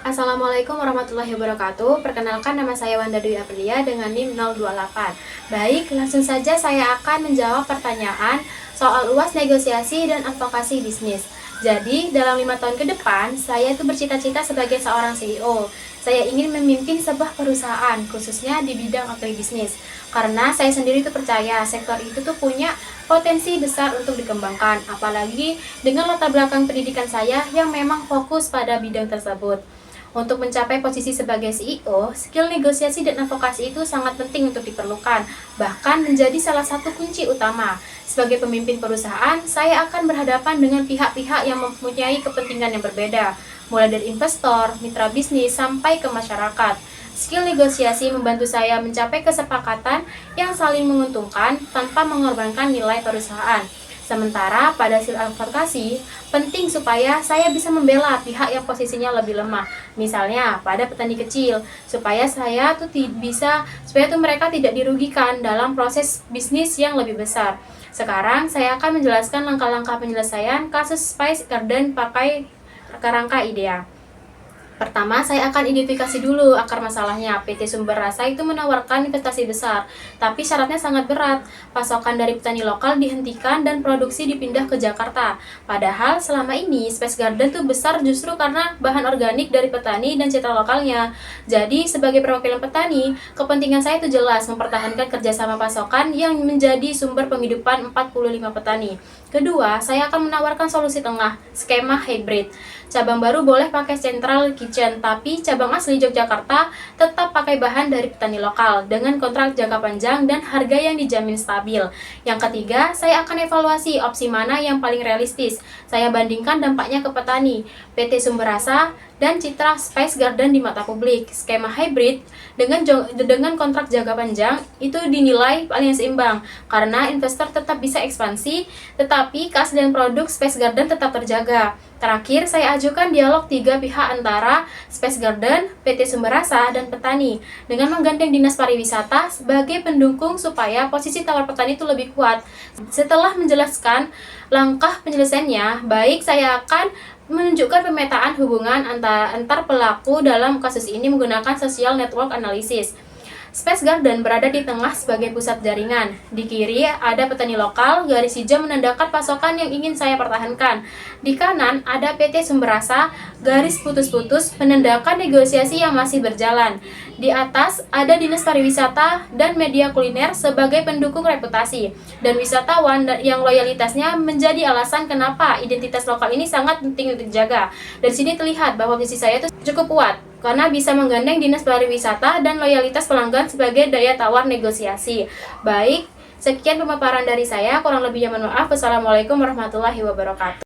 Assalamualaikum warahmatullahi wabarakatuh. Perkenalkan, nama saya Wanda Dwi Aprilia dengan NIM 028. Baik, langsung saja saya akan menjawab pertanyaan soal UAS negosiasi dan advokasi bisnis. Jadi, dalam 5 tahun ke depan, saya itu bercita-cita sebagai seorang CEO. Saya ingin memimpin sebuah perusahaan, khususnya di bidang agribisnis. Karena saya sendiri itu percaya sektor itu tuh punya potensi besar untuk dikembangkan, apalagi dengan latar belakang pendidikan saya yang memang fokus pada bidang tersebut. Untuk mencapai posisi sebagai CEO, skill negosiasi dan advokasi itu sangat penting untuk diperlukan, bahkan menjadi salah satu kunci utama. Sebagai pemimpin perusahaan, saya akan berhadapan dengan pihak-pihak yang mempunyai kepentingan yang berbeda, mulai dari investor, mitra bisnis, sampai ke masyarakat. Skill negosiasi membantu saya mencapai kesepakatan yang saling menguntungkan tanpa mengorbankan nilai perusahaan. Sementara pada skill advokasi, penting supaya saya bisa membela pihak yang posisinya lebih lemah. Misalnya pada petani kecil, supaya mereka tidak dirugikan dalam proses bisnis yang lebih besar. Sekarang saya akan menjelaskan langkah-langkah penyelesaian kasus Spice Garden pakai kerangka IDEA. Pertama, saya akan identifikasi dulu akar masalahnya. PT Sumber Rasa itu menawarkan investasi besar, tapi syaratnya sangat berat. Pasokan dari petani lokal dihentikan dan produksi dipindah ke Jakarta. Padahal selama ini Spice Garden tuh besar justru karena bahan organik dari petani dan citra lokalnya. Jadi, sebagai perwakilan petani, kepentingan saya itu jelas mempertahankan kerjasama pasokan yang menjadi sumber penghidupan 45 petani. Kedua, saya akan menawarkan solusi tengah, skema hybrid. Cabang baru boleh pakai central kitchen, tapi cabang asli Yogyakarta tetap pakai bahan dari petani lokal dengan kontrak jangka panjang dan harga yang dijamin stabil. Yang ketiga, saya akan evaluasi opsi mana yang paling realistis. Saya bandingkan dampaknya ke petani, PT Sumber Rasa, dan citra Spice Garden di mata publik. Skema hybrid dengan kontrak jangka panjang itu dinilai paling seimbang karena investor tetap bisa ekspansi, tetapi keaslian produk Spice Garden tetap terjaga. Terakhir, saya ajukan dialog 3 pihak antara Spice Garden, PT Sumber Rasa, dan petani dengan menggandeng Dinas Pariwisata sebagai pendukung supaya posisi tawar petani itu lebih kuat. Setelah menjelaskan langkah penyelesaiannya, baik, saya akan menunjukkan pemetaan hubungan antar pelaku dalam kasus ini menggunakan social network analysis. Spice Garden berada di tengah sebagai pusat jaringan. Di kiri ada petani lokal, garis hijau menandakan pasokan yang ingin saya pertahankan. Di kanan ada PT Sumber Rasa, garis putus-putus menandakan negosiasi yang masih berjalan. Di atas ada Dinas Pariwisata dan media kuliner sebagai pendukung reputasi, dan wisatawan yang loyalitasnya menjadi alasan kenapa identitas lokal ini sangat penting untuk dijaga. Dari sini terlihat bahwa posisi saya itu cukup kuat karena bisa menggandeng Dinas Pariwisata dan loyalitas pelanggan sebagai daya tawar negosiasi. Baik, sekian pemaparan dari saya, kurang lebihnya mohon maaf. Wassalamualaikum warahmatullahi wabarakatuh.